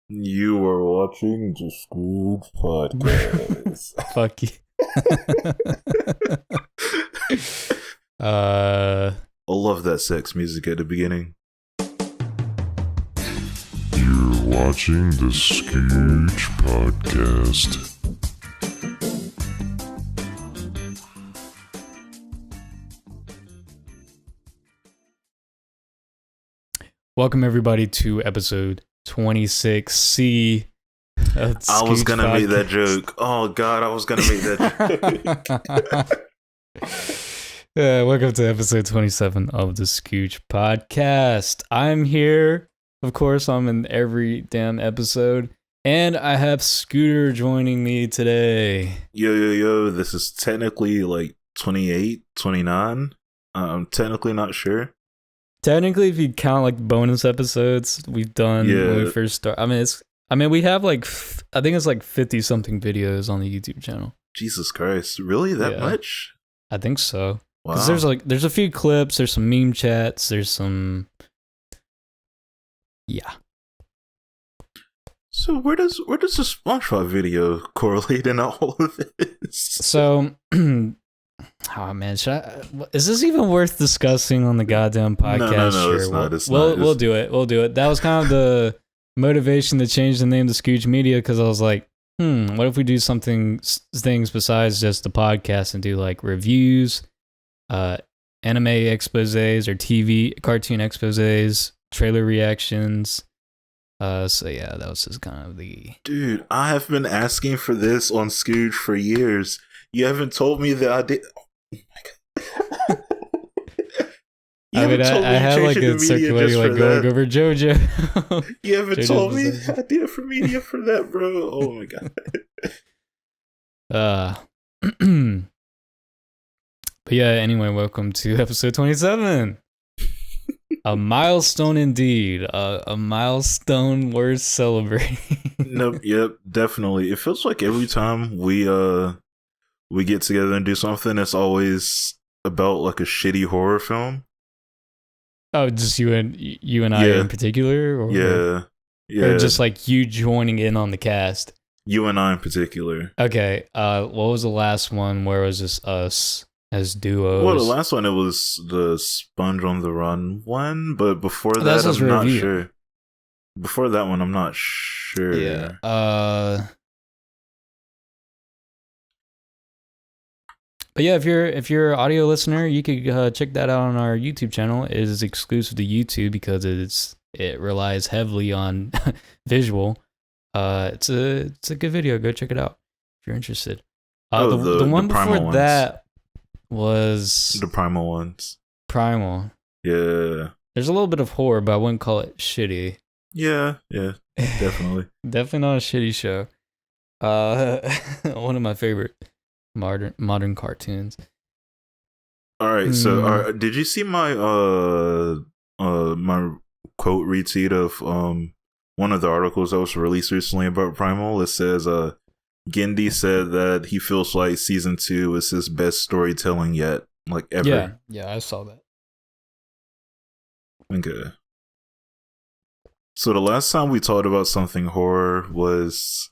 You are watching the Skrillz podcast. Fuck you. I love that sex music at the beginning. You're watching the Skrillz podcast. Welcome everybody to episode 26C. I was gonna make that joke. Oh god, I was gonna make that joke. Welcome to episode 27 of the Skrillz podcast. I'm here. Of course, I'm in every damn episode. And I have Scooter joining me today. Yo. This is technically like 28, 29. I'm technically not sure. Technically, if you count like bonus episodes we've done when we first start, we have like I think it's like 50 something videos on the YouTube channel. Jesus Christ, really that much? I think so. Wow. Because there's a few clips, there's some meme chats, there's some So where does the SpongeBob video correlate in all of this? So, oh man, is this even worth discussing on the goddamn podcast? No, sure. It's not. We'll do it. That was kind of the motivation to change the name to Skrillz Media, because I was like, what if we do things besides just the podcast and do like reviews, anime exposés or TV cartoon exposés, trailer reactions. So yeah, that was just kind of the... Dude, I have been asking for this on Skrillz for years. You haven't told me the idea. Oh my god. I had like a circulating like going over JoJo. You haven't told me the idea for media for that, bro. Oh my god. But yeah, anyway, welcome to episode 27. A milestone indeed. A milestone worth celebrating. Nope, yep, definitely. It feels like every time we get together and do something, it's always about like a shitty horror film. Oh, just you and I in particular? Or, yeah. Or just like you joining in on the cast? You and I in particular. Okay, what was the last one where it was just us as duos? Well, the last one, it was the Sponge on the Run one, but before that, I'm not sure. Before that one, I'm not sure. Yeah. But yeah, if you're an audio listener, you could check that out on our YouTube channel. It is exclusive to YouTube because it relies heavily on visual. It's a good video. Go check it out if you're interested. The one before that was the Primal ones. Primal. Yeah. There's a little bit of horror, but I wouldn't call it shitty. Yeah, definitely. Definitely not a shitty show. One of my favorite modern cartoons. All right, so did you see my my quote retweet of one of the articles that was released recently about Primal? It says Gendy said that he feels like season 2 is his best storytelling yet, like ever. Yeah, I saw that. Okay. So the last time we talked about something horror was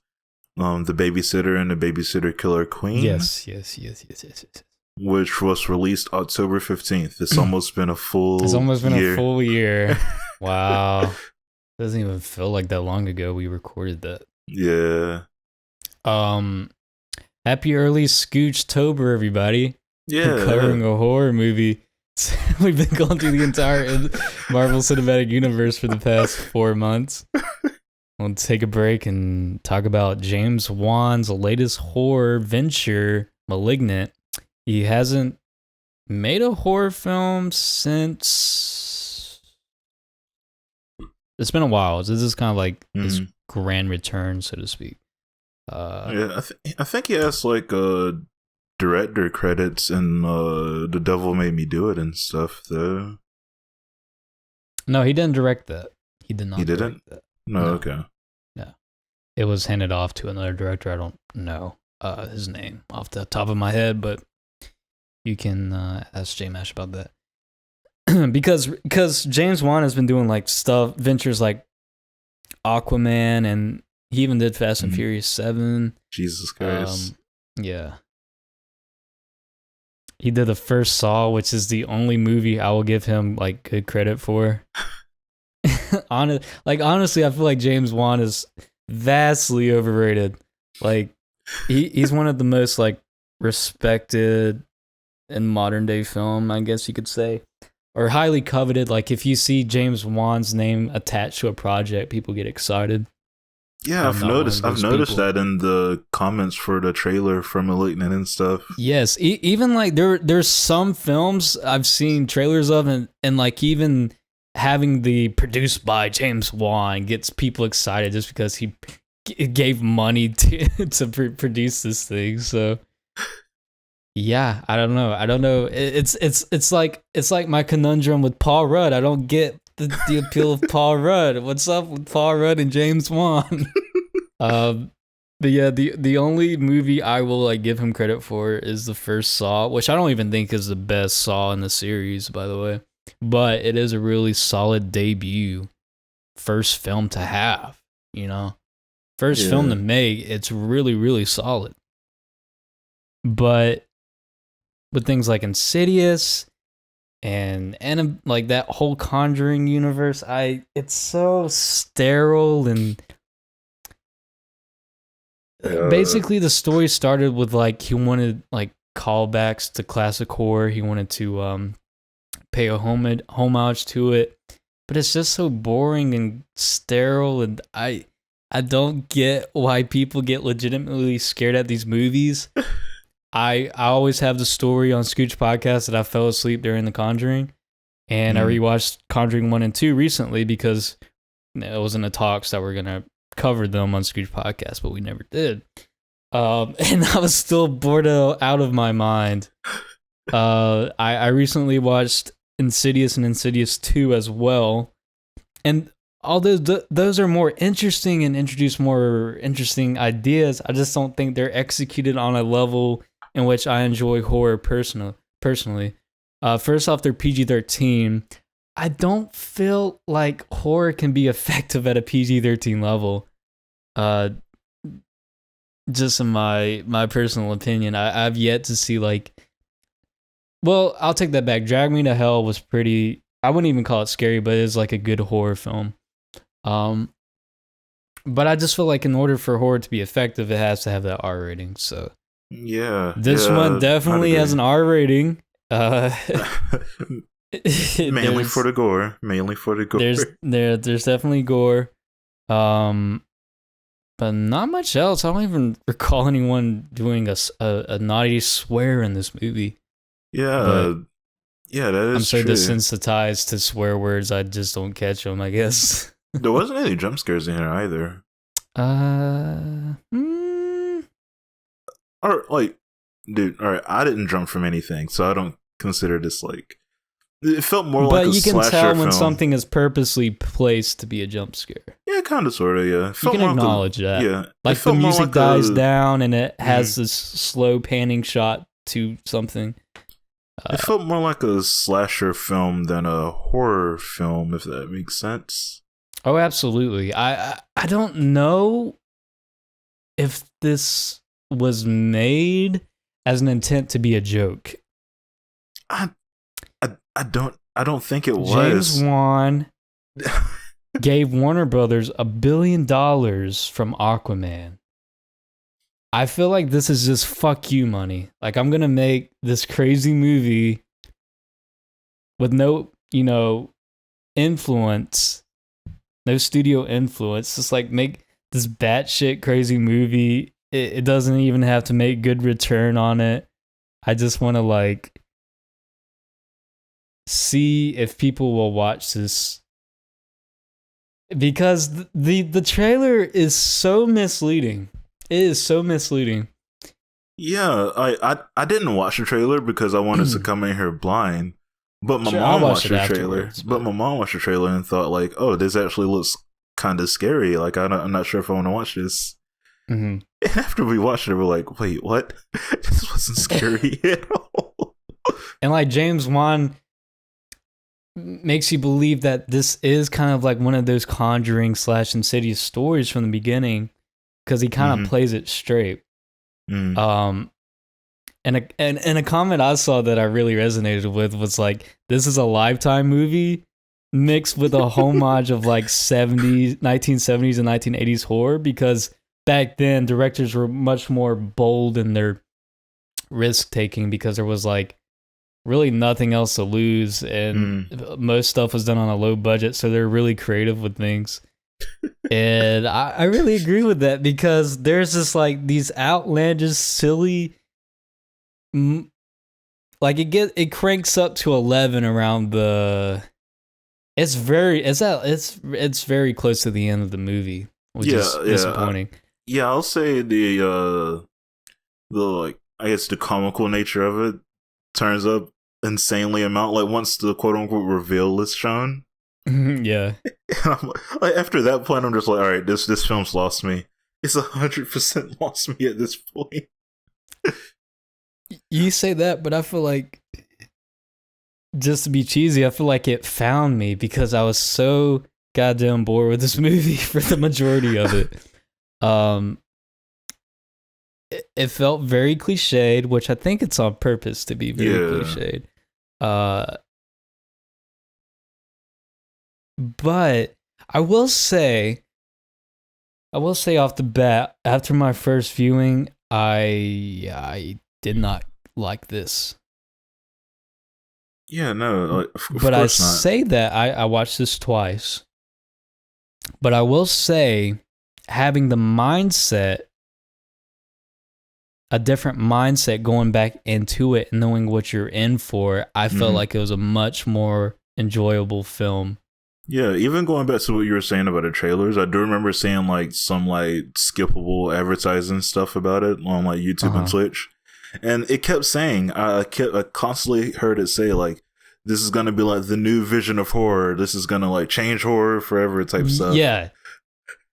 The Babysitter and the Babysitter Killer Queen. Yes. Which was released October 15th. It's almost been a full year. It's almost been a full year. Wow. Doesn't even feel like that long ago we recorded that. Yeah. Happy early Scooch-tober, everybody. Yeah. We're covering a horror movie. We've been going through the entire Marvel Cinematic Universe for the past 4 months. We'll take a break and talk about James Wan's latest horror venture, Malignant. He hasn't made a horror film since... It's been a while. This is kind of like his grand return, so to speak. I think he has like director credits in The Devil Made Me Do It and stuff, though. No, he didn't direct that. He did not. He didn't? That. No, okay. No. It was handed off to another director. I don't know his name off the top of my head, but you can ask J Mash about that. because James Wan has been doing like ventures like Aquaman, and he even did Fast and Furious 7. Jesus Christ. Yeah. He did the first Saw, which is the only movie I will give him like good credit for. Honestly, I feel like James Wan is vastly overrated. Like he's one of the most like respected in modern day film, I guess you could say, or highly coveted. Like if you see James Wan's name attached to a project, people get excited. Yeah, I've noticed that in the comments for the trailer for Malignant and stuff. Yes, even like there's some films I've seen trailers of, and like even having the produced by James Wan gets people excited just because he gave money to produce this thing. So yeah, I don't know. It's like my conundrum with Paul Rudd. I don't get the appeal of Paul Rudd. What's up with Paul Rudd and James Wan? But yeah, the only movie I will like give him credit for is the first Saw, which I don't even think is the best Saw in the series, by the way. But it is a really solid debut first film to have, you know? First film to make, it's really, really solid. But with things like Insidious and like that whole Conjuring universe, it's so sterile, and basically the story started with like he wanted like callbacks to classic horror. He wanted to pay a homage to it, but it's just so boring and sterile, and I don't get why people get legitimately scared at these movies. I always have the story on Scooch Podcast that I fell asleep during The Conjuring, and I rewatched Conjuring 1 and 2 recently because it was in the talks that we're going to cover them on Scooch Podcast, but we never did. And I was still bored out of my mind. I recently watched Insidious and Insidious 2 as well, and although those are more interesting and introduce more interesting ideas, I just don't think they're executed on a level in which I enjoy horror personally. First off, they're PG-13. I don't feel like horror can be effective at a PG-13 level. Just in my personal opinion, I've yet to see like... Well, I'll take that back. Drag Me to Hell was pretty... I wouldn't even call it scary, but it's like a good horror film. But I just feel like in order for horror to be effective, it has to have that R rating. So yeah, this one definitely has an R rating. Mainly for the gore. There's definitely gore. But not much else. I don't even recall anyone doing a naughty swear in this movie. Yeah, yeah, that is. I'm so true. desensitized to swear words, I just don't catch them, I guess. There wasn't any jump scares in here either. Or like, dude, all right, I didn't jump from anything, so I don't consider this like. It felt more like a slasher film. But you can tell when something is purposely placed to be a jump scare. Yeah, kind of, sort of, yeah. You can acknowledge that. Yeah. Like the music dies down and it has this slow panning shot to something. It felt more like a slasher film than a horror film, if that makes sense. Oh, absolutely. I don't know if this was made as an intent to be a joke. I don't think it was. James Wan gave Warner Brothers $1 billion from Aquaman. I feel like this is just fuck you money. Like, I'm gonna make this crazy movie with no, influence, no studio influence. Just like make this batshit crazy movie. It doesn't even have to make good return on it. I just want to like see if people will watch this, because the trailer is so misleading. It is so misleading. Yeah, I didn't watch the trailer because I wanted to come in here blind. But my mom watched the trailer. But my mom watched the trailer and thought like, "Oh, this actually looks kind of scary. Like I'm not sure if I want to watch this." Mm-hmm. And after we watched it, we're like, "Wait, what? This wasn't scary at all." And like James Wan, makes you believe that this is kind of like one of those Conjuring / Insidious stories from the beginning, because he kind of plays it straight. And a comment I saw that I really resonated with was like, this is a Lifetime movie mixed with a homage of like 1970s and 1980s horror, because back then directors were much more bold in their risk taking, because there was like really nothing else to lose, and most stuff was done on a low budget, so they're really creative with things. And I really agree with that, because there's just like these outlandish, silly, like it cranks up to 11 around the. It's very close to the end of the movie, which is disappointing. I'll say the like, I guess the comical nature of it turns up insanely amount, like once the quote unquote reveal is shown. Yeah. Like after that point, I'm just like, all right, this film's lost me. It's 100% lost me at this point. You say that, but I feel like, just to be cheesy, I feel like it found me, because I was so goddamn bored with this movie for the majority of it. It felt very cliched, which I think it's on purpose to be very cliched. But I will say off the bat, after my first viewing, I did not like this. Yeah, no, of but I course not. say that I watched this twice. But I will say, having the mindset, a different mindset going back into it, knowing what you're in for, I felt like it was a much more enjoyable film. Yeah, even going back to what you were saying about the trailers, I do remember seeing like some like skippable advertising stuff about it on like YouTube and Twitch. And it kept saying, I constantly heard it say like, this is going to be like the new vision of horror. This is going to like change horror forever type stuff. Yeah.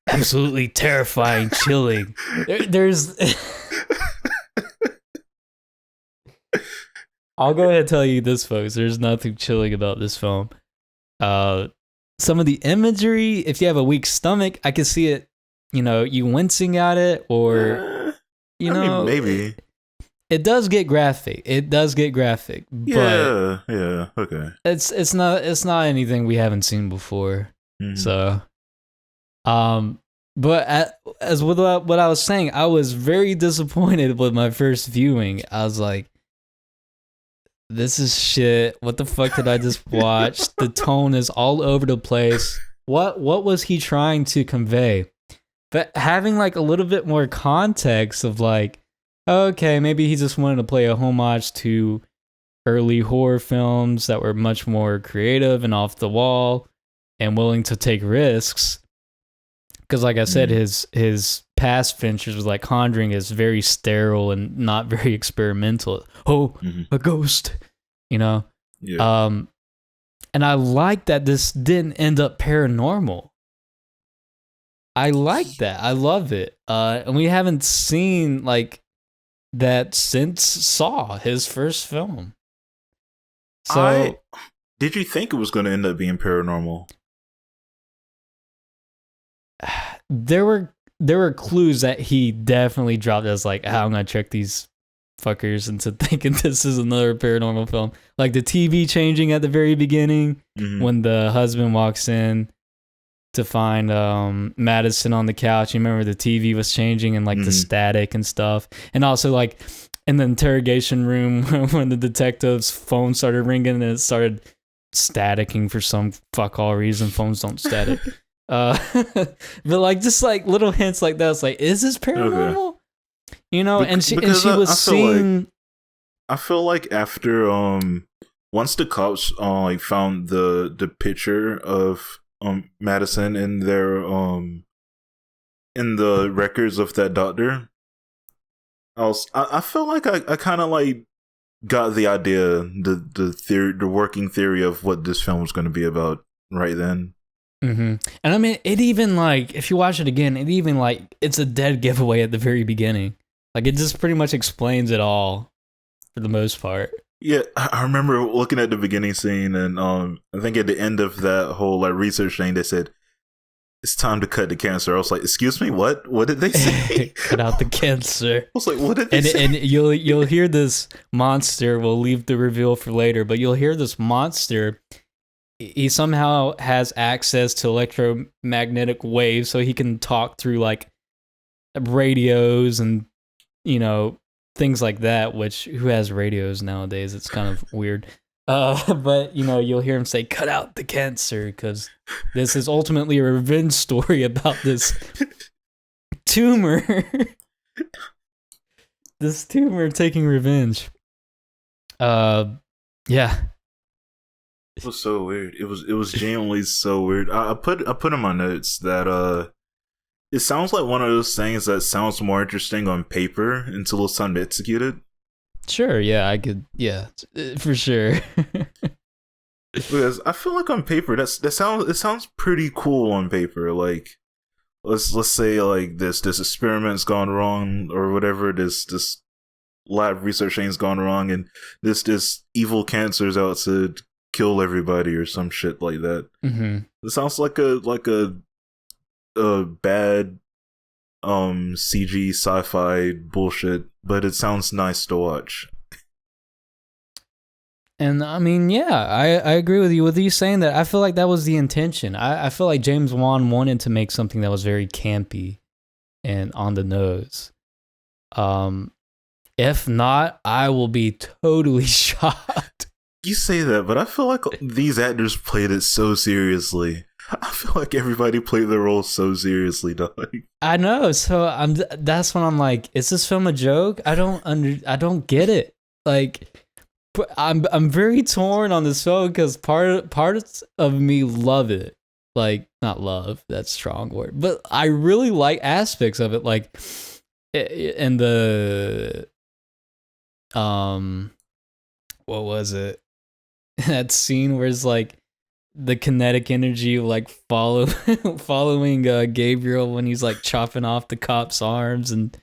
Absolutely terrifying, chilling. There's... I'll go ahead and tell you this, folks. There's nothing chilling about this film. Some of the imagery, if you have a weak stomach, I can see it, you wincing at it, or, I mean, maybe. It does get graphic. Yeah, okay. It's not anything we haven't seen before. So, but as with what I was saying, I was very disappointed with my first viewing. I was like, this is shit. What the fuck did I just watch? The tone is all over the place. What was he trying to convey? But having like a little bit more context of like, okay, maybe he just wanted to play a homage to early horror films that were much more creative and off the wall and willing to take risks. Because like I said, his past ventures was like Conjuring is very sterile and not very experimental. Oh, a ghost, Yeah. And I like that this didn't end up paranormal. I like that. I love it. And we haven't seen like that since Saw, his first film. So, did you think it was going to end up being paranormal? There were clues that he definitely dropped as like, I'm gonna trick these fuckers into thinking this is another paranormal film. Like the TV changing at the very beginning when the husband walks in to find Madison on the couch. You remember the TV was changing and like the static and stuff. And also like in the interrogation room when the detective's phone started ringing and it started staticking for some fuck all reason. Phones don't static. But like just like little hints like that. It's like, is this paranormal? Okay. And she was seeing. I feel like after once the cops like found the picture of Madison in their in the records of that doctor, I felt like I kind of like got the idea, the theory, the working theory of what this film was going to be about right then. And I mean, it even like, if you watch it again, it even like, it's a dead giveaway at the very beginning. Like it just pretty much explains it all for the most part. Yeah, I remember looking at the beginning scene, and I think at the end of that whole like research thing, they said it's time to cut the cancer. I was like, excuse me, what? What did they say? Cut out the cancer. I was like, what did they say? And you'll hear this monster. We'll leave the reveal for later, but you'll hear this monster. He somehow has access to electromagnetic waves, so he can talk through like radios and things like that. Which who has radios nowadays? It's kind of weird. But you'll hear him say, "Cut out the cancer," because this is ultimately a revenge story about this tumor. This tumor taking revenge. Yeah. It was so weird. It was genuinely so weird. I put in my notes that it sounds like one of those things that sounds more interesting on paper until it's time to execute it. Sure, yeah, I could, yeah, for sure. Because I feel like on paper it sounds pretty cool on paper. Like let's say like this experiment's gone wrong or whatever. This lab research thing's gone wrong, and this evil cancer's out to kill everybody or some shit like that. Mm-hmm. It sounds like a bad CG sci-fi bullshit, but it sounds nice to watch. And I mean, yeah, I agree with you saying that. I feel like that was the intention. I feel like James Wan wanted to make something that was very campy and on the nose. If not, I will be totally shocked. You say that, but I feel like these actors played it so seriously. I feel like everybody played their role so seriously, dog. I know. So that's when I'm like, is this film a joke? I don't get it. Like, I'm very torn on this film because parts of me love it. Like, not love, that's a strong word, but I really like aspects of it. Like, and the what was it? That scene where it's like the kinetic energy like following Gabriel when he's like chopping off the cop's arms, and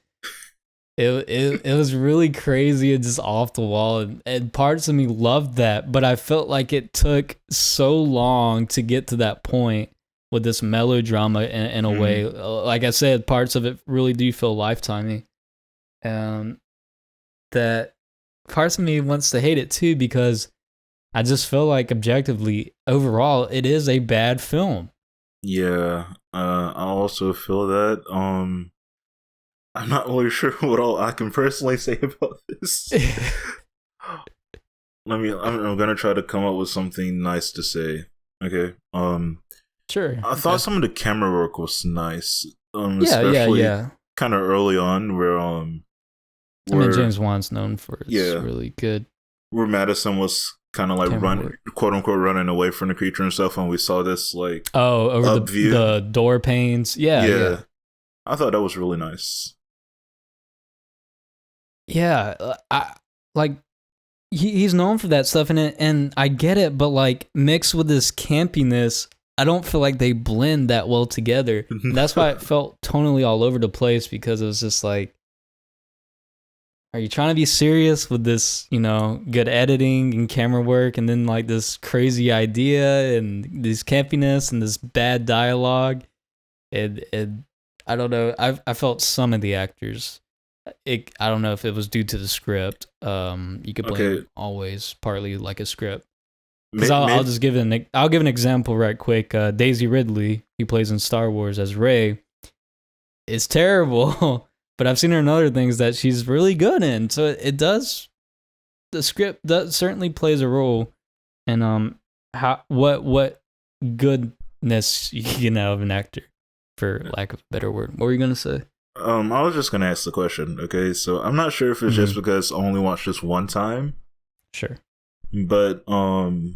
it was really crazy and just off the wall, and parts of me loved that, but I felt like it took so long to get to that point with this melodrama in a way. Like I said, parts of it really do feel lifetimey, that parts of me wants to hate it too, because I just feel like objectively, overall, it is a bad film. Yeah, I also feel that. I'm not really sure what all I can personally say about this. I'm gonna try to come up with something nice to say. Okay. Sure. I thought some of the camera work was nice. Especially kind of early on, where I mean, James Wan's known for it's really good. Where Madison was kind of like quote unquote running away from the creature and stuff, and we saw this like over the door panes. Yeah. I thought that was really nice. Yeah, I like he's known for that stuff, and I get it, but like mixed with this campiness, I don't feel like they blend that well together. And that's why it felt tonally all over the place, because it was just like, are you trying to be serious with this, good editing and camera work, and then like this crazy idea and this campiness and this bad dialogue? And I don't know. I felt some of the actors. I don't know if it was due to the script. You could blame it always partly like a script. Because I'll just give an example right quick. Daisy Ridley, who plays in Star Wars as Rey, is terrible. But I've seen her in other things that she's really good in. So the script certainly plays a role in what goodness of an actor, for lack of a better word. What were you gonna say? I was just gonna ask the question. Okay, so I'm not sure if it's just because I only watched this one time. Sure. But the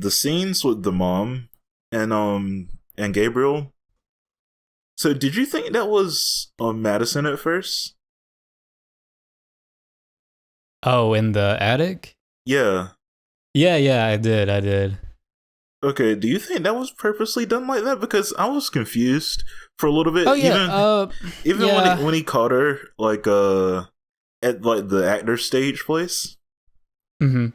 scenes with the mom and Gabriel. So did you think that was Madison at first? Oh, in the attic? Yeah. Yeah, I did. Okay, do you think that was purposely done like that? Because I was confused for a little bit. Oh yeah. Even when he caught her, like at like the actor stage place. Mm-hmm.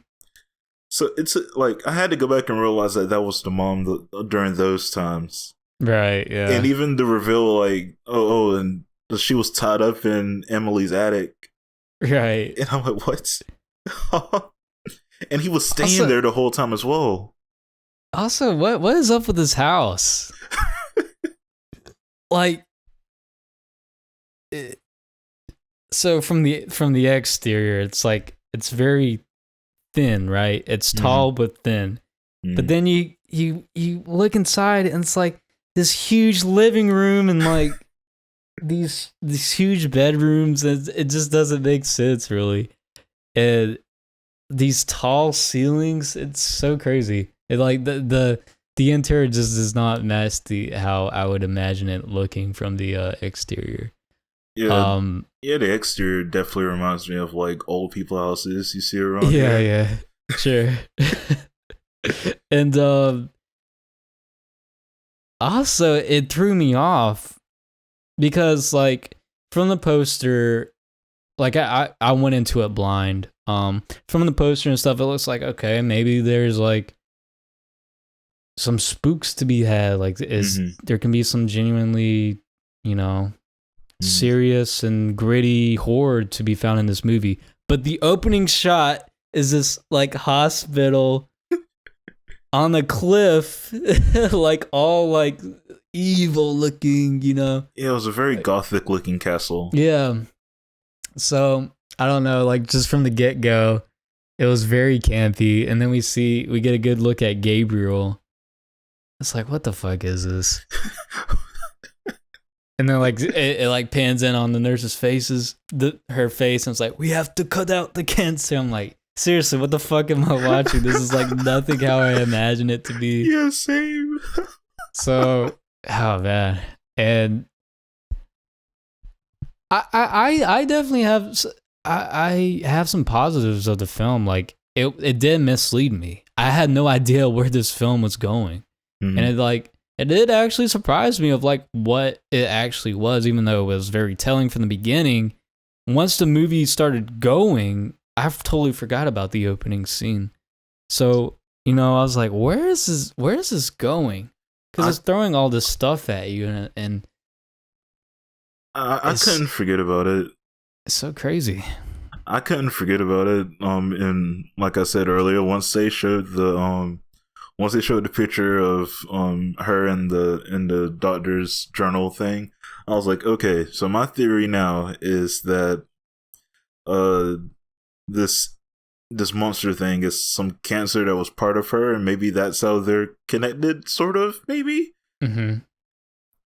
So it's like I had to go back and realize that was the mom during those times. Right. Yeah. And even the reveal, like, and she was tied up in Emily's attic. Right. And I'm like, what? And he was staying there the whole time as well. Also, what is up with this house? Like, so from the exterior, it's like it's very thin, right? It's tall but thin. But then you look inside and it's like this huge living room and like these huge bedrooms, and it just doesn't make sense really. And these tall ceilings, it's so crazy. It like the interior just does not match how I would imagine it looking from the exterior. Yeah, the exterior definitely reminds me of like old people houses you see around here. Yeah, sure. And also it threw me off because like from the poster, like I went into it blind. From the poster and stuff, it looks like okay, maybe there's like some spooks to be had. Like there can be some genuinely, serious and gritty horror to be found in this movie. But the opening shot is this like hospital on a cliff, like all like evil looking, Yeah, it was a very gothic looking castle. Yeah. So I don't know, like just from the get go, it was very campy, and then we get a good look at Gabriel. It's like, what the fuck is this? And then like it like pans in on the nurse's her face, and it's like, we have to cut out the cancer. I'm like, seriously, what the fuck am I watching? This is like nothing how I imagine it to be. Yeah, same. So, oh man, and I definitely have I have some positives of the film. Like it did mislead me. I had no idea where this film was going, and it did actually surprise me of like what it actually was, even though it was very telling from the beginning. Once the movie started going, I totally forgot about the opening scene. So, I was like, where is this going? Because it's throwing all this stuff at you, and I couldn't forget about it. It's so crazy. I couldn't forget about it. And like I said earlier, once they showed the picture of her in the doctor's journal thing, I was like, okay, so my theory now is that this monster thing is some cancer that was part of her, and maybe that's how they're connected, sort of, maybe. Mm-hmm.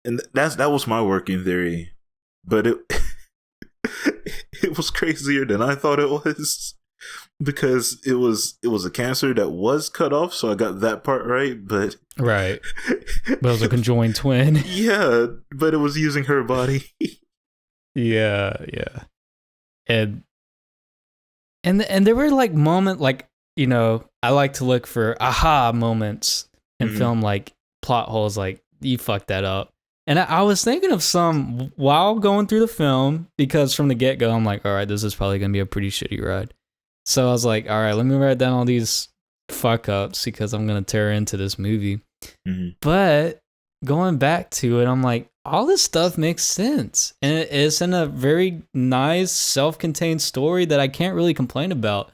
And that was my working theory, but it it was crazier than I thought it was, because it was a cancer that was cut off, so I got that part right, but right, but it was a conjoined twin. Yeah, but it was using her body. yeah, and there were like moments, like I like to look for aha moments in film, like plot holes, like you fucked that up. And I was thinking of some while going through the film, because from the get-go, I'm like, all right, this is probably going to be a pretty shitty ride. So I was like, all right, let me write down all these fuck-ups because I'm going to tear into this movie. But going back to it, I'm like, all this stuff makes sense. And it's in a very nice, self-contained story that I can't really complain about.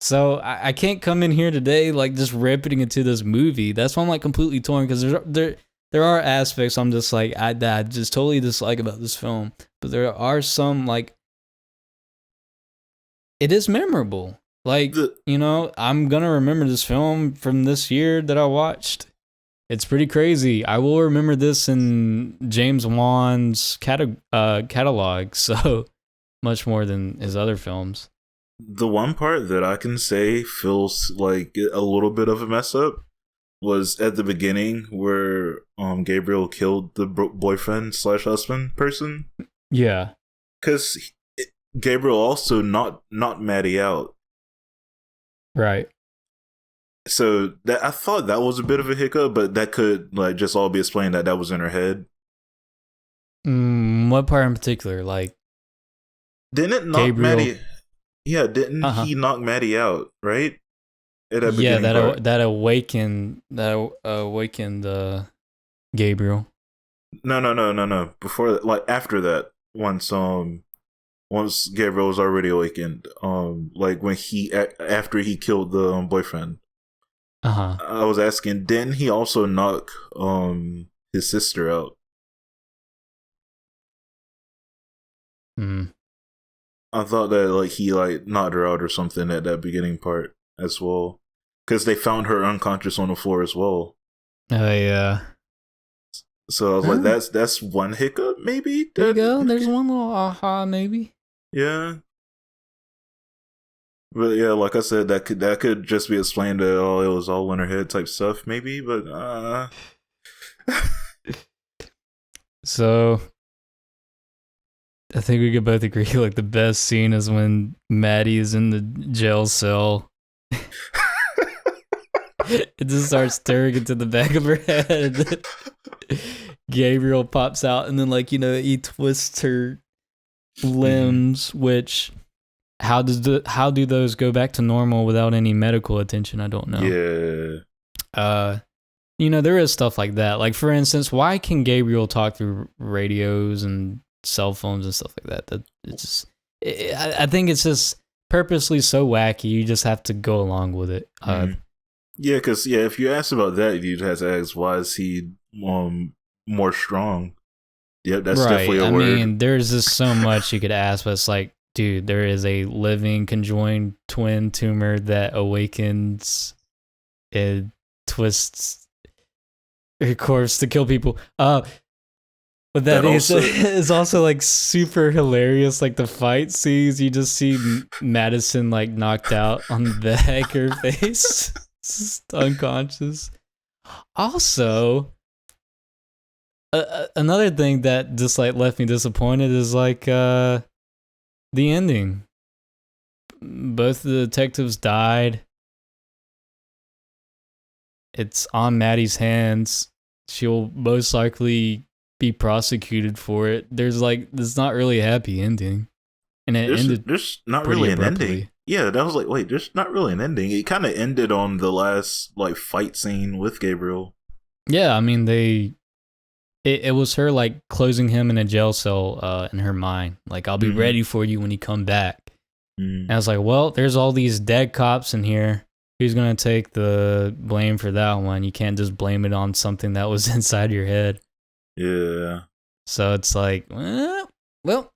So I can't come in here today like just ripping into this movie. That's why I'm like completely torn, because there are aspects I'm just like, I just totally dislike about this film. But there are some, like, it is memorable. Like, I'm going to remember this film from this year that I watched. It's pretty crazy. I will remember this in James Wan's catalog, so much more than his other films. The one part that I can say feels like a little bit of a mess up was at the beginning, where Gabriel killed the boyfriend/husband person. Yeah, because Gabriel also not Maddie out, right? So that I thought that was a bit of a hiccup, but that could like just all be explained that was in her head. What part in particular? Like Didn't it knock Gabriel. Maddie? Yeah, didn't he knock Maddie out, right? At that Yeah, beginning part. that awakened Gabriel. No. Before that, like after that, once Gabriel was already awakened, like when after he killed the boyfriend. I was asking, didn't he also knock his sister out? I thought that like he like knocked her out or something at that beginning part as well, because they found her unconscious on the floor as well. Oh yeah. So I was like, that's one hiccup maybe. There you go. There's one little aha maybe. Yeah. But yeah, like I said, that could just be explained that it was all in her head type stuff maybe, but So I think we could both agree like the best scene is when Maddie is in the jail cell. It just starts staring into the back of her head. Gabriel pops out and then like, he twists her limbs, which how do those go back to normal without any medical attention? I don't know. Yeah. There is stuff like that. Like for instance, why can Gabriel talk through radios and cell phones and stuff like that? I think it's just purposely so wacky. You just have to go along with it. Yeah, because if you ask about that, you'd have to ask why is he more strong? Yep, that's right. definitely a word. I mean, there's just so much you could ask, but it's like, dude, there is a living conjoined twin tumor that awakens and twists her corpse to kill people. But that is also like super hilarious. Like the fight scenes, you just see Madison like knocked out on the back of her face, just unconscious. Also, another thing that just like left me disappointed is like the ending. Both the detectives died. It's on Maddie's hands. She'll most likely be prosecuted for it. There's not really a happy ending, and there's not really an ending. Yeah, that was like, wait, there's not really an ending. It kind of ended on the last like fight scene with Gabriel. Yeah, I mean it was her like closing him in a jail cell in her mind. Like, I'll be ready for you when you come back. And I was like, well, there's all these dead cops in here. Who's gonna take the blame for that one? You can't just blame it on something that was inside your head. Yeah. So it's like, well,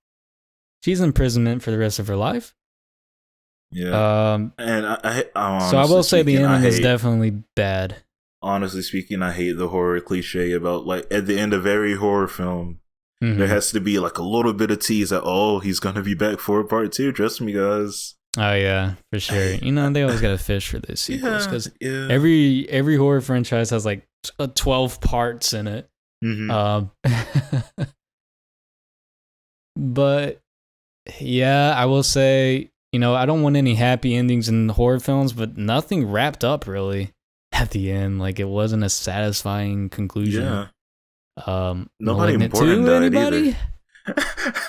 she's in imprisonment for the rest of her life. Yeah. And I so I will say the ending is definitely bad. Honestly speaking, I hate the horror cliche about like at the end of every horror film, there has to be like a little bit of tease that he's gonna be back for part 2. Trust me, guys. Oh yeah, for sure. They always gotta fish for those sequels because every horror franchise has like 12 parts in it. But yeah, I will say, I don't want any happy endings in horror films, but nothing wrapped up really at the end. Like, it wasn't a satisfying conclusion. Yeah. Nobody important died either.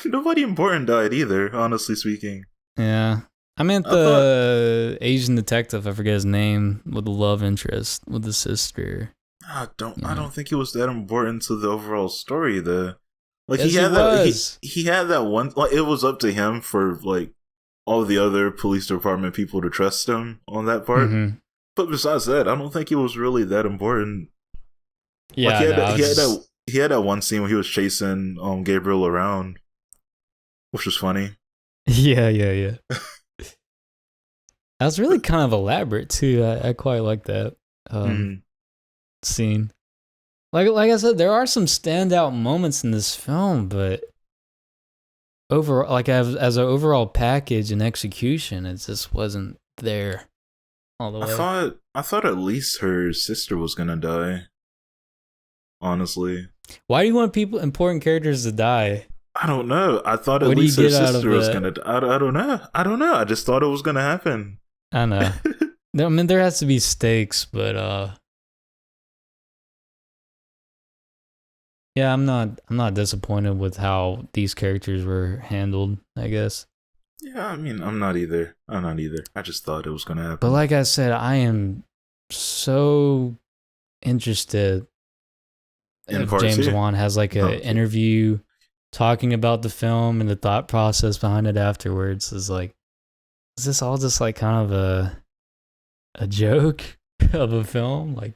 Nobody important died either, honestly speaking. Yeah. I meant the Asian detective, I forget his name, with the love interest with the sister. I don't think it was that important to the overall story though. Like, yes, he had that one, like, it was up to him for like all the other police department people to trust him on that part. But besides that, I don't think it was really that important. Yeah, like, he had that one scene where he was chasing Gabriel around, which was funny. Yeah. That was really kind of elaborate too. I quite like that scene. Like I said, there are some standout moments in this film, but overall, like as an overall package and execution, it just wasn't there all the way. I thought at least her sister was gonna die. Honestly, why do you want important characters to die? I don't know. I thought at least her sister was gonna die. I don't know. I just thought it was gonna happen. I know. I mean, there has to be stakes, but yeah, I'm not disappointed with how these characters were handled, I guess. Yeah, I mean, I'm not either. I just thought it was gonna happen. But like I said, I am so interested In if part James two? Wan has like an interview talking about the film and the thought process behind it afterwards. Is like, is this all just like kind of a joke of a film? Like,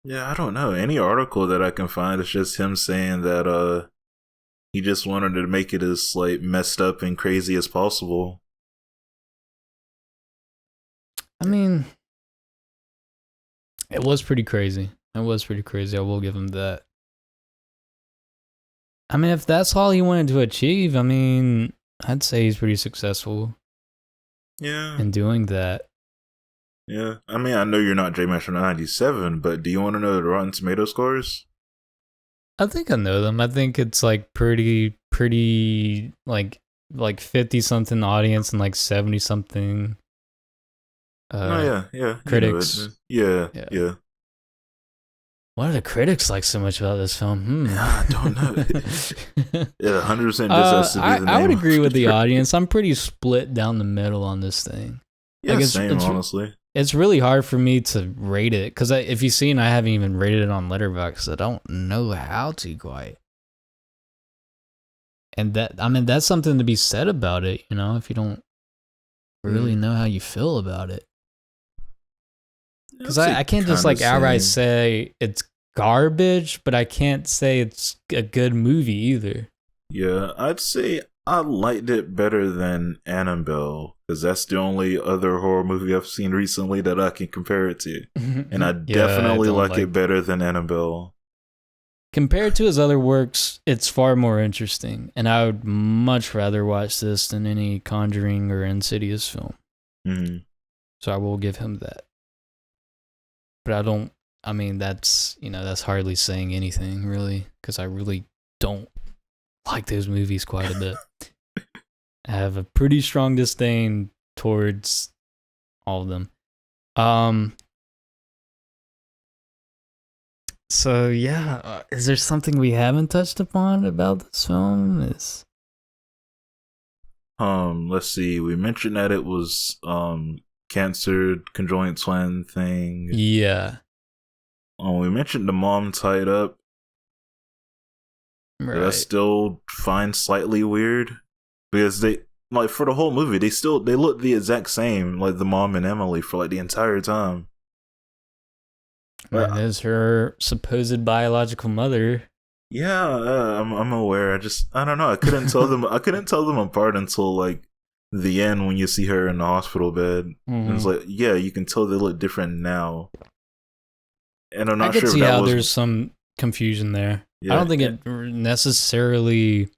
Yeah, I don't know. Any article that I can find is just him saying that he just wanted to make it as like messed up and crazy as possible. I mean, it was pretty crazy. I will give him that. I mean, if that's all he wanted to achieve, I mean, I'd say he's pretty successful. Yeah. In doing that. Yeah. I mean, I know you're not J Master 97, but do you want to know the Rotten Tomato scores? I think I know them. I think it's like pretty like 50 something audience and like 70 something critics. Yeah. What do the critics like so much about this film? I don't know. Yeah, 100% just has to be the name. I would agree with the audience. I'm pretty split down the middle on this thing. Yeah, like same, honestly. It's really hard for me to rate it because if you've seen, I haven't even rated it on Letterboxd. I don't know how to quite. And that's something to be said about it, you know, if you don't really know how you feel about it. Because I can't just like outright say it's garbage, but I can't say it's a good movie either. Yeah, I'd say I liked it better than Annabelle, because that's the only other horror movie I've seen recently that I can compare it to. And I definitely like it better than Annabelle. Compared to his other works, it's far more interesting, and I would much rather watch this than any Conjuring or Insidious film. Mm-hmm. So I will give him that. But that's hardly saying anything, really, because I really don't like those movies quite a bit. I have a pretty strong disdain towards all of them. So yeah, is there something we haven't touched upon about this film? Let's see. We mentioned that it was cancer conjoined twin thing. Yeah. We mentioned the mom tied up. Right. I still find slightly weird because they like for the whole movie they look the exact same, like the mom and Emily, for like the entire time. That is her supposed biological mother. Yeah, I'm aware. I don't know. I couldn't tell them. I couldn't tell them apart until like the end when you see her in the hospital bed. Mm-hmm. And it's like, yeah, you can tell they look different now. And I'm not sure if that was... there's some confusion there. Yeah, I don't think it necessarily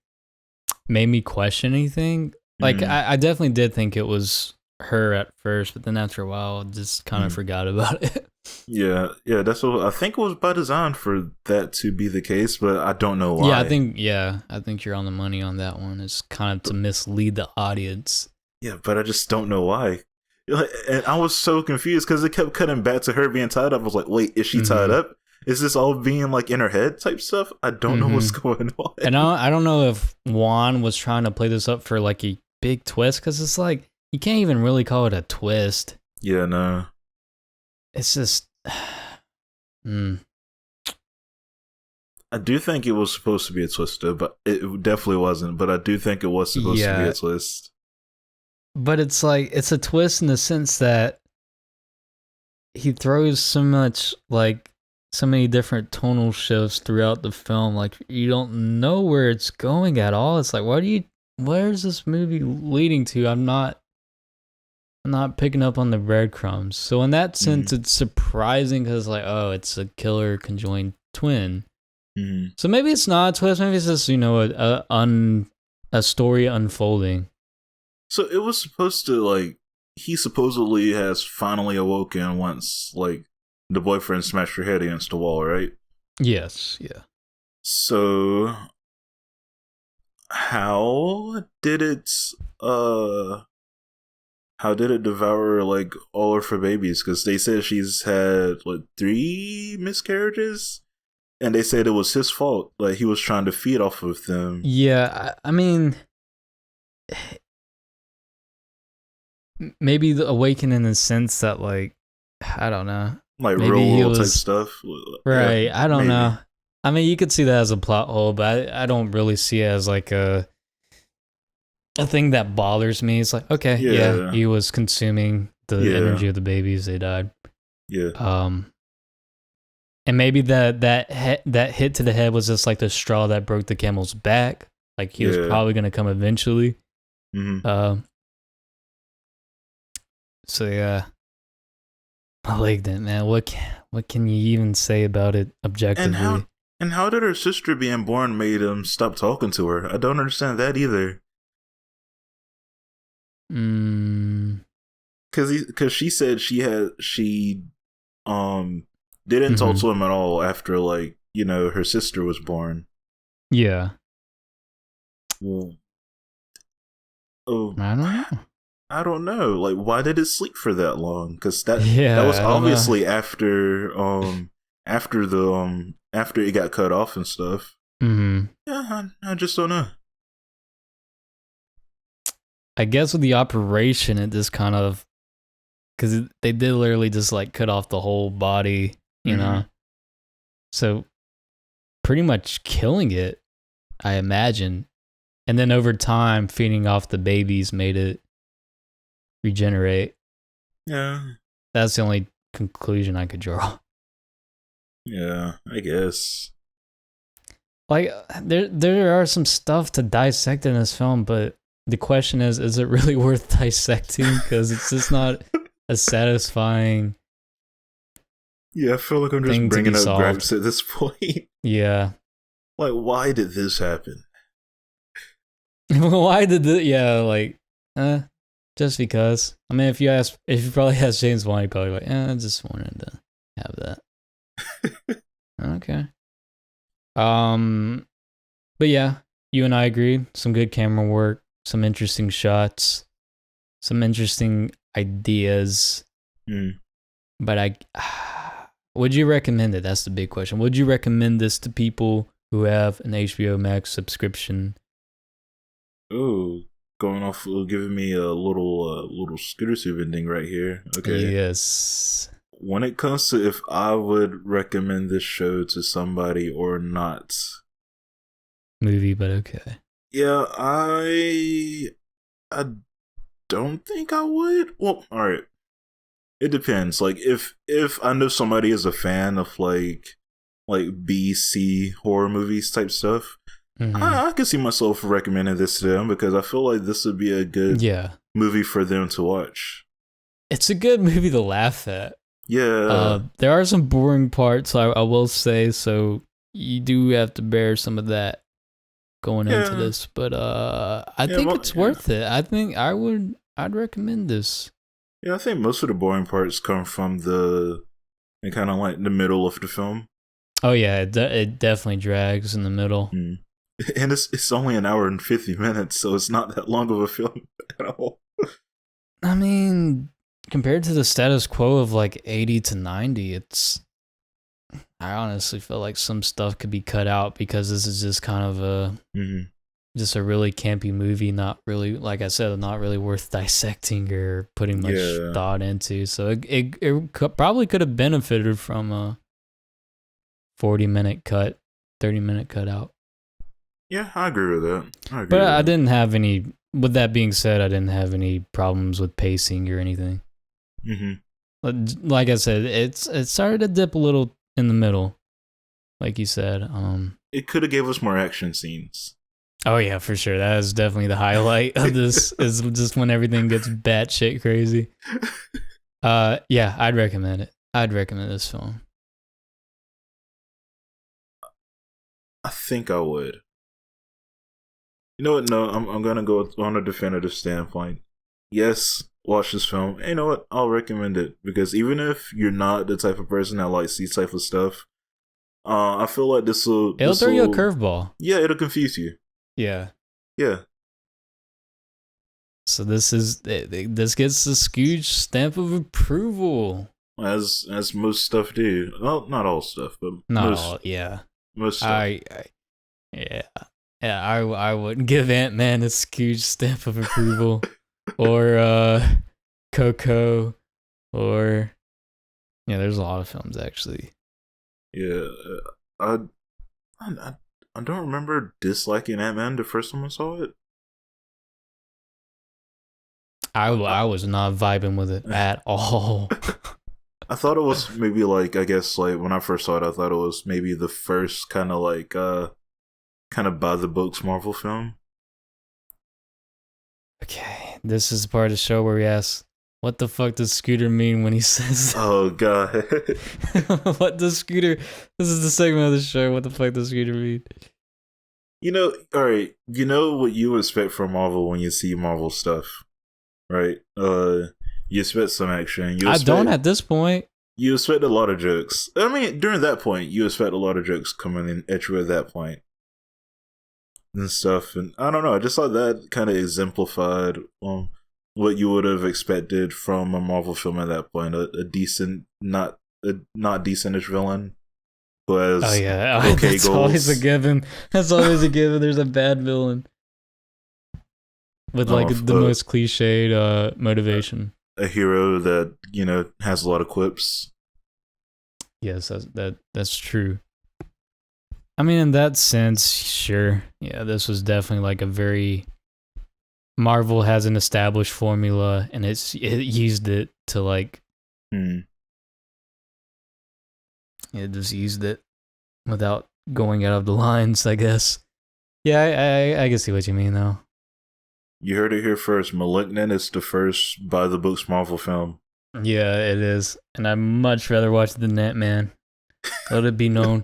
made me question anything. Like, I definitely did think it was her at first, but then after a while, I just kind of forgot about it. Yeah, that's what I think it was by design for that to be the case, but I don't know why. I think you're on the money on that one. It's kind of to mislead the audience. Yeah, but I just don't know why. And I was so confused because it kept cutting back to her being tied up. I was like, wait, is she tied up? Is this all being like in her head type stuff? I don't know what's going on. And I don't know if Juan was trying to play this up for like a big twist, because it's like, you can't even really call it a twist. Yeah, no. It's just... I do think it was supposed to be a twist, though, but it definitely wasn't. But I do think it was supposed to be a twist. But it's like, it's a twist in the sense that he throws so many different tonal shifts throughout the film. Like, you don't know where it's going at all. It's like, where's this movie leading to? I'm not picking up on the breadcrumbs. So in that sense, it's surprising because like, oh, it's a killer conjoined twin. So maybe it's not a twist. Maybe it's just, a story unfolding. So it was supposed to, like, he supposedly has finally awoken once, like, the boyfriend smashed her head against the wall, right? Yes, yeah. So how did it devour, like, all of her babies? Because they said she's had, like, 3 miscarriages? And they said it was his fault. Like, he was trying to feed off of them. Yeah, I mean... maybe the awakening in the sense that, like, I don't know. Like Maybe real he world type was- stuff. Right. Yeah, I don't maybe. know. I mean, you could see that as a plot hole, but I don't really see it as like a thing that bothers me. It's like, okay, yeah, he was consuming the energy of the babies. They died. Yeah. And maybe that hit to the head was just like the straw that broke the camel's back. Like he was probably gonna come eventually. Mm-hmm. So yeah, Malignant, man. What can you even say about it objectively? And how did her sister being born made him stop talking to her? I don't understand that either. Because she said she didn't talk to him at all after, like, you know, her sister was born. Yeah. Well, I don't know. Like, why did it sleep for that long? Because that was I don't obviously after it got cut off and stuff. Mm-hmm. Yeah, I just don't know. I guess with the operation, it just kind of, because they did literally just like cut off the whole body, you know. So pretty much killing it, I imagine. And then over time, feeding off the babies made it regenerate. Yeah. That's the only conclusion I could draw. Yeah, I guess. Like, there are some stuff to dissect in this film, but the question is it really worth dissecting? Because it's just not a satisfying. Yeah, I feel like I'm just bringing up gripes at this point. Yeah. Like, why did this happen? Why did the like just because. I mean, if you probably asked James Wan, he'd probably like, I just wanted to have that. Okay. But yeah, you and I agreed. Some good camera work, some interesting shots, some interesting ideas. But would you recommend it? That's the big question. Would you recommend this to people who have an HBO Max subscription? Ooh, giving me a little scooter soup ending right here. Okay. Yes. When it comes to if I would recommend this show to somebody or not. Movie, but okay. Yeah, I don't think I would. Well, alright. It depends. Like, if I know somebody is a fan of like B, C horror movies type stuff, I could see myself recommending this to them because I feel like this would be a good movie for them to watch. It's a good movie to laugh at. Yeah. There are some boring parts, I will say, so you do have to bear some of that going into this. But I think it's worth it. I think I'd recommend this. Yeah, I think most of the boring parts come from kind of like the middle of the film. Oh yeah, it definitely drags in the middle. And it's only an hour and 50 minutes, so it's not that long of a film at all. I mean, compared to the status quo of like 80 to 90, I honestly feel like some stuff could be cut out because this is just kind of just a really campy movie, not really, like I said, not really worth dissecting or putting much thought into. So it probably could have benefited from a 40-minute cut, 30-minute cut out. Yeah, I agree with that. But I didn't have any, with that being said, I didn't have any problems with pacing or anything. Like I said, it started to dip a little in the middle, like you said. It could have gave us more action scenes. Oh yeah, for sure. That is definitely the highlight of this. Is just when everything gets batshit crazy. Yeah, I'd recommend it. I'd recommend this film. I think I would. You know what? No, I'm gonna go on a definitive standpoint. Yes, watch this film. And you know what? I'll recommend it because even if you're not the type of person that likes these type of stuff, I feel like it'll throw you a curveball. Yeah, it'll confuse you. Yeah. So this gets the Scooge stamp of approval. As most stuff do. Well, not all stuff, but most stuff. I wouldn't give Ant-Man a Scooge stamp of approval. or Coco, or yeah, there's a lot of films actually. Yeah, I don't remember disliking Ant-Man the first time I saw it. I was not vibing with it at all. I thought it was maybe like, I guess like when I first saw it, I thought it was maybe the first kind of like kind of by the books Marvel film. Okay, this is the part of the show where we ask, what the fuck does Scooter mean when he says Oh god. what does Scooter, this is the segment of the show, what the fuck does Scooter mean? You know, alright, you know what you expect from Marvel when you see Marvel stuff, right? You expect some action. I don't at this point. You expect a lot of jokes. I mean, during that point, you expect a lot of jokes coming in at you at that point. And stuff, and I don't know, I just thought that kind of exemplified what you would have expected from a Marvel film at that point. A decent, not decentish villain who has okay that's goals. Always a given. That's always a given. There's a bad villain with like the most cliched motivation. A hero that, you know, has a lot of quips. Yes, that's true. I mean, in that sense, sure. Yeah, this was definitely like a very... Marvel has an established formula, and it used it to like... It just used it without going out of the lines, I guess. Yeah, I can see what you mean, though. You heard it here first. Malignant is the first by-the-books Marvel film. Yeah, it is. And I'd much rather watch it than Ant-Man. Let it be known.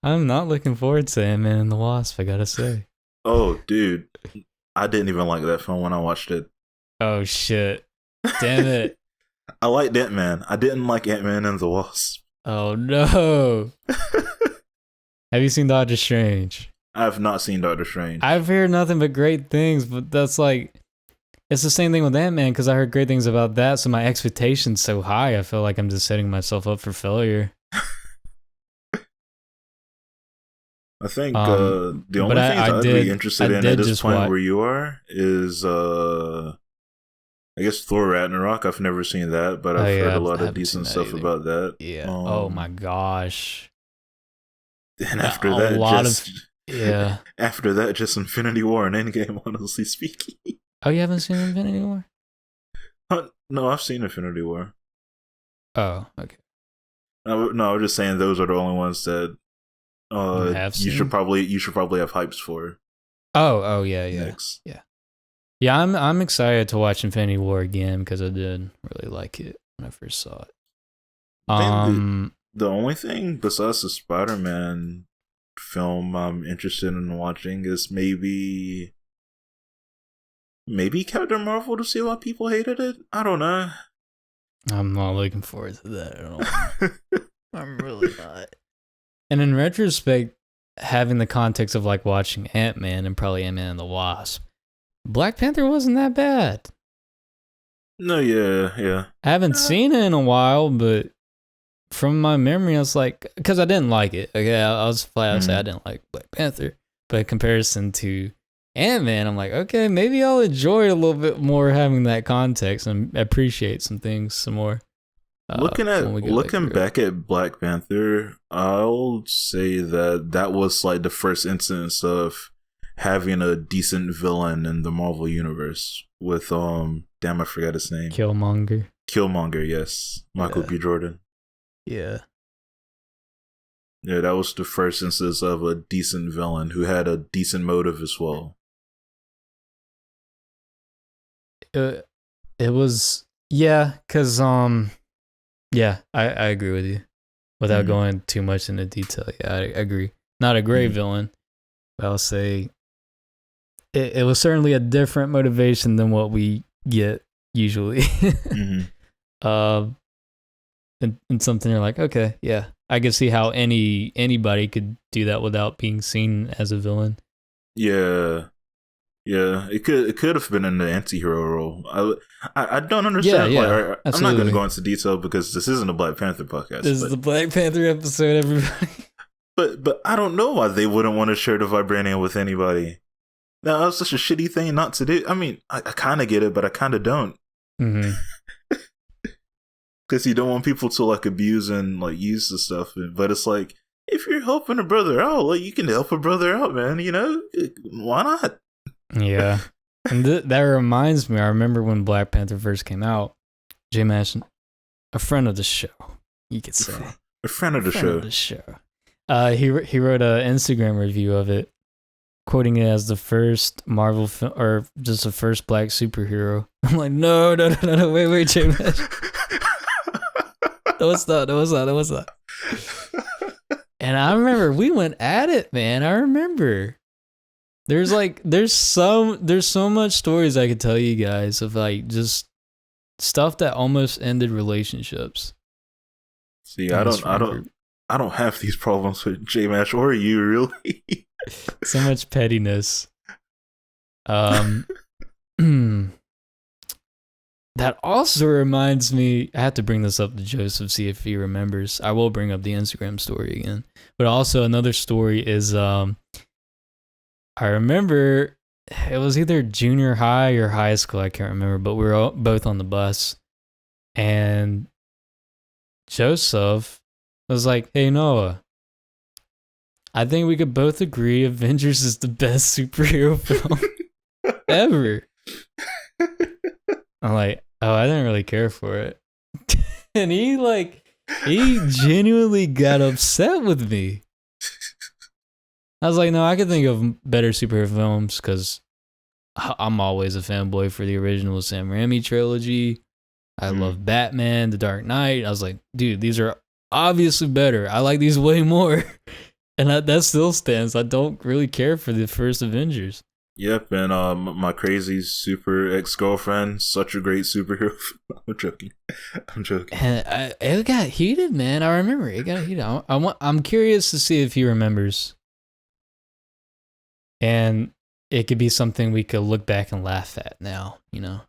I'm not looking forward to Ant-Man and the Wasp, I gotta say. Oh, dude. I didn't even like that film when I watched it. Oh, shit. Damn it. I liked Ant-Man. I didn't like Ant-Man and the Wasp. Oh, no. Have you seen Doctor Strange? I have not seen Doctor Strange. I've heard nothing but great things, but that's like... It's the same thing with Ant-Man, because I heard great things about that, so my expectations so high, I feel like I'm just setting myself up for failure. I think the only things I'd be interested in at this point where you are is, I guess, Thor Ragnarok. I've never seen that, but I've heard a lot of decent stuff about that. Yeah. Oh my gosh. And after that, just Infinity War and Endgame, honestly speaking. Oh, you haven't seen Infinity War? No, I've seen Infinity War. Oh, okay. No, I was just saying those are the only ones that you should probably have hypes for. Oh yeah. Next. Yeah, I'm excited to watch Infinity War again because I did really like it when I first saw it. The only thing besides the Spider-Man film I'm interested in watching is maybe Captain Marvel, to see why people hated it. I don't know. I'm not looking forward to that at all. I'm really not. And in retrospect, having the context of like watching Ant-Man and probably Ant-Man and the Wasp, Black Panther wasn't that bad. No, yeah. I haven't seen it in a while, but from my memory, I was like, because I didn't like it. Okay, I was flat out say I didn't like Black Panther, but in comparison to Ant-Man, I'm like, okay, maybe I'll enjoy it a little bit more having that context and appreciate some things some more. Looking back at Black Panther, I'll say that was like the first instance of having a decent villain in the Marvel universe with damn, I forgot his name. Killmonger, yes. Michael B. Jordan. Yeah. Yeah, that was the first instance of a decent villain who had a decent motive as well. It was, yeah, because yeah, I agree with you. Without going too much into detail, yeah, I agree. Not a great villain, but I'll say it was certainly a different motivation than what we get usually. And something you're like, okay, yeah, I can see how anybody could do that without being seen as a villain. Yeah, it could have been in the anti-hero role. I don't understand. Yeah, I'm not going to go into detail because this isn't a Black Panther podcast. This is the Black Panther episode, everybody. But I don't know why they wouldn't want to share the vibranium with anybody. was such a shitty thing not to do. I mean, I kind of get it, but I kind of don't. Mm-hmm. Because you don't want people to like abuse and like use the stuff. But it's like, if you're helping a brother out, like you can help a brother out, man. You know, why not? Yeah. And that reminds me, I remember when Black Panther first came out, J Mash, a friend of the show, you could say. A friend of the show. He wrote an Instagram review of it, quoting it as the first Marvel film, or just the first black superhero. I'm like, no, wait, J Mash. No, it's not. And I remember we went at it, man. I remember. There's so much stories I could tell you guys of like just stuff that almost ended relationships. See, I don't have these problems with J Mash or you, really. So much pettiness. That also reminds me, I have to bring this up to Joseph, see if he remembers. I will bring up the Instagram story again. But also another story is, I remember it was either junior high or high school, I can't remember, but we were both on the bus. And Joseph was like, hey, Noah, I think we could both agree Avengers is the best superhero film ever. I'm like, oh, I didn't really care for it. And he genuinely got upset with me. I was like, no, I could think of better superhero films because I'm always a fanboy for the original Sam Raimi trilogy. I love Batman, The Dark Knight. I was like, dude, these are obviously better. I like these way more. And that still stands. I don't really care for the first Avengers. Yep, and my crazy super ex-girlfriend, such a great superhero. I'm joking. And it got heated, man. I remember it got heated. I'm curious to see if he remembers, and it could be something we could look back and laugh at now. You know?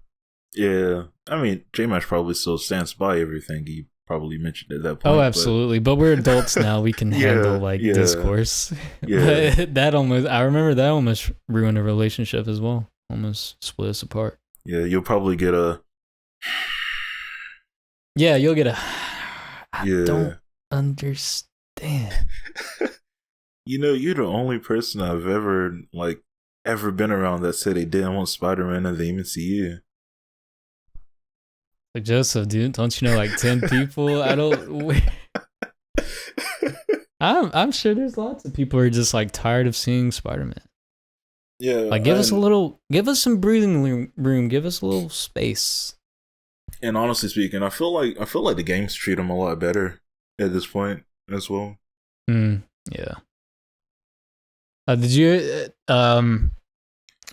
Yeah, I mean, J-Mash probably still stands by everything he probably mentioned at that point. Oh, absolutely. But we're adults now. We can handle discourse. Yeah. But I remember that almost ruined a relationship as well. Almost split us apart. Yeah, you'll probably get a... Yeah, you'll get a... I Yeah. don't understand. You know, you're the only person I've ever been around that said they didn't want Spider-Man in the MCU. Like, Joseph, dude, don't you know like 10 people? I'm sure there's lots of people who are just like tired of seeing Spider-Man. Yeah. Like, give us some breathing room, give us a little space. And honestly speaking, I feel like the games treat him a lot better at this point as well. Yeah. Did you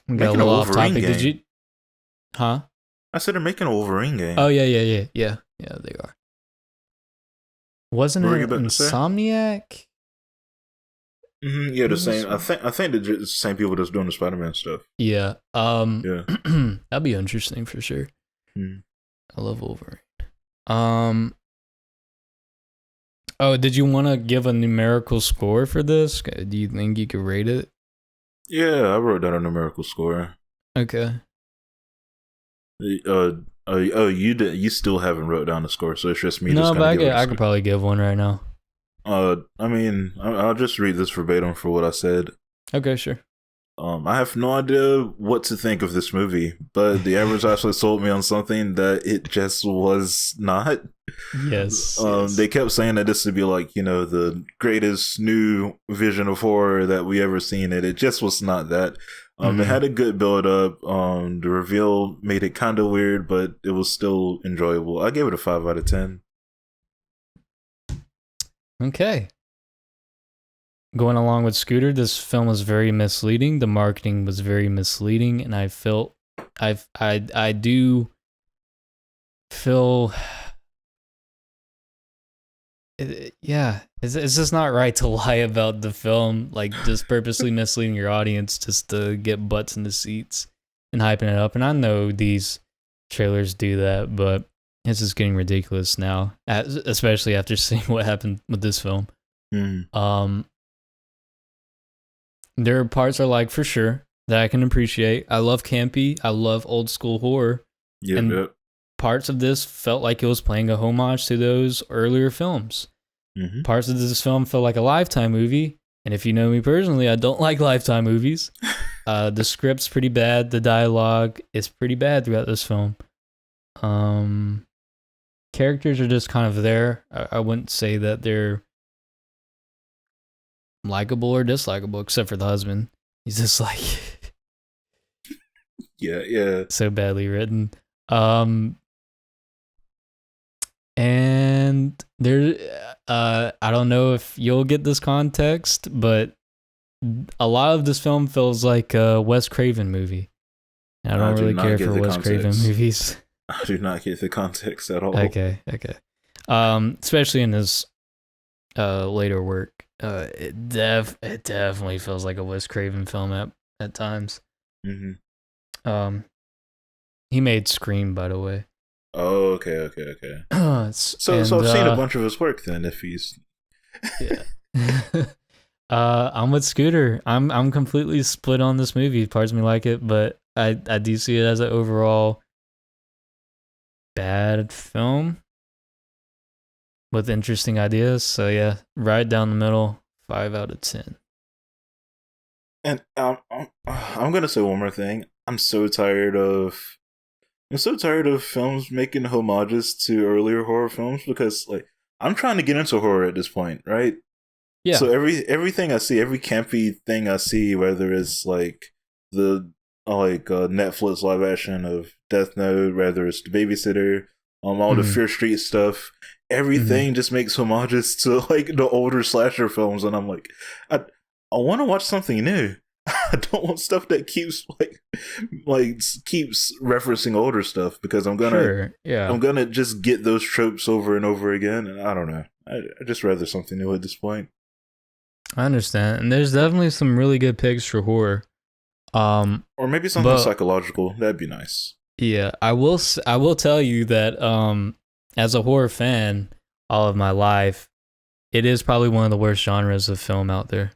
we got a little off topic. Game. Did you? Huh? I said they're making a Wolverine game. Oh yeah, they are. Wasn't it Insomniac? Mm-hmm, yeah, the same. I think it's the same people that's doing the Spider-Man stuff. Yeah. Yeah. That'd be interesting for sure. I love Wolverine. Oh, did you want to give a numerical score for this? Do you think you could rate it? Yeah, I wrote down a numerical score. Okay. You still haven't wrote down the score, so it's just me. No, but I could probably give one right now. I mean, I'll just read this verbatim for what I said. Okay, sure. I have no idea what to think of this movie, but the average actually sold me on something that it just was not. Yes. They kept saying that this would be like, you know, the greatest new vision of horror that we ever seen. It just was not that. It had a good build up. The reveal made it kind of weird, but it was still enjoyable. I gave it a 5 out of 10. Okay. Going along with Scooter, this film was very misleading. The marketing was very misleading, and I do feel, yeah, it's just not right to lie about the film, like just purposely misleading your audience just to get butts in the seats and hyping it up. And I know these trailers do that, but it's just getting ridiculous now, especially after seeing what happened with this film. There are parts I like for sure. that I can appreciate. I love campy. I love old school horror. Yep. Parts of this felt like it was playing a homage to those earlier films. Mm-hmm. Parts of this film felt like a Lifetime movie. And if you know me personally, I don't like Lifetime movies. The script's pretty bad. The dialogue is pretty bad throughout this film. Characters are just kind of there. I wouldn't say that they're likable or dislikable, except for the husband. He's just like yeah, so badly written. And there, I don't know if you'll get this context, but a lot of this film feels like a Wes Craven movie. I don't really care for Wes Craven movies. I do not get the context at all. Okay. Especially in his later work, it definitely feels like a Wes Craven film at times. Mm-hmm. He made Scream, by the way. Oh, okay. So I've seen a bunch of his work then. If he's yeah. I'm with Scooter. I'm completely split on this movie. Parts of me like it, but I do see it as an overall bad film with interesting ideas. So yeah, right down the middle, 5 out of 10. And I'm gonna say one more thing. I'm so tired of films making homages to earlier horror films because like I'm trying to get into horror at this point, right? Yeah. So everything I see, every campy thing I see, whether it's like the Netflix live action of Death Note, whether it's The Babysitter, all the Fear Street stuff, everything just makes homages to like the older slasher films, and I'm like, I want to watch something new. I don't want stuff that keeps keeps referencing older stuff because I'm gonna just get those tropes over and over again, and I don't know. I just rather something new at this point. I understand, and there's definitely some really good picks for horror. Or maybe something psychological. That'd be nice. Yeah, I will tell you that as a horror fan all of my life, it is probably one of the worst genres of film out there.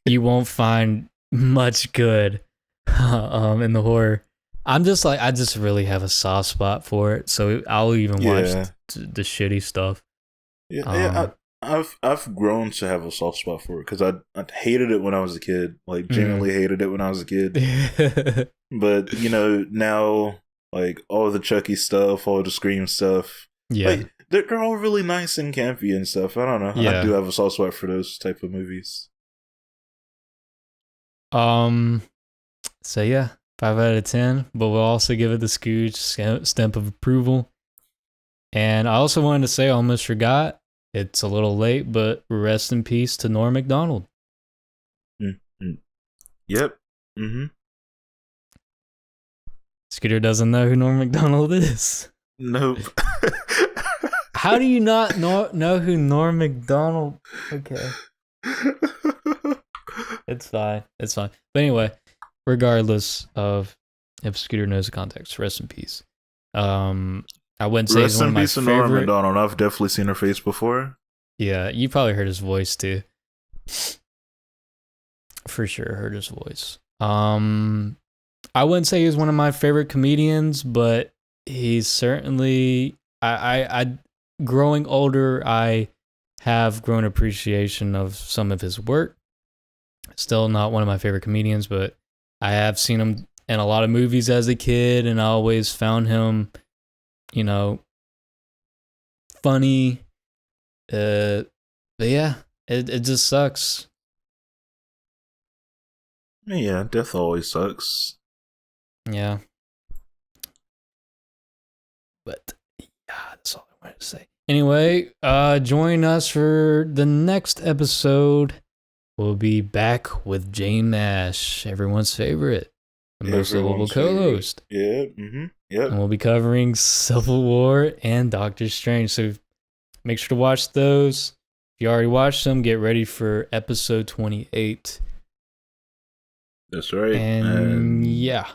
You won't find much good in the horror. I just really have a soft spot for it, so I'll even watch the shitty stuff. I've grown to have a soft spot for it because I hated it when I was a kid, like genuinely hated it when I was a kid. But you know, now like all the Chucky stuff, all the Scream stuff, like they're all really nice and campy and stuff. I don't know. I do have a soft spot for those type of movies. So yeah, 5 out of 10, but we'll also give it the Scooch stamp of approval. And I also wanted to say, I almost forgot, it's a little late, but rest in peace to Norm Macdonald. Yep. Scooter doesn't know who Norm Macdonald is. Nope. How do you not know who Norm Macdonald? Okay. It's fine. But anyway, regardless of if Scooter knows the context, rest in peace. I wouldn't say he's one of my favorite. Norm Macdonald. I've definitely seen her face before. Yeah, you probably heard his voice too. For sure, heard his voice. I wouldn't say he's one of my favorite comedians, but he's certainly. I growing older, I have grown appreciation of some of his work. Still not one of my favorite comedians, but I have seen him in a lot of movies as a kid, and I always found him, you know, funny. But yeah, it just sucks. Yeah, death always sucks. Yeah. But yeah, that's all I wanted to say. Anyway, join us for the next episode. We'll be back with Jane Nash, everyone's favorite, the most lovable co-host. Yeah, yep. And we'll be covering Civil War and Doctor Strange. So make sure to watch those. If you already watched them, get ready for episode 28. That's right. And yeah.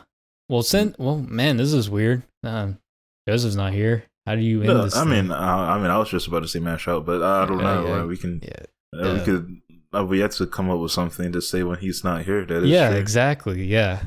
Well, man, this is weird. Joseph's not here. How do you end this? I mean, I was just about to say mash out, but I don't know. We can. We could we have to come up with something to say when he's not here. That is Yeah, true. exactly. Yeah.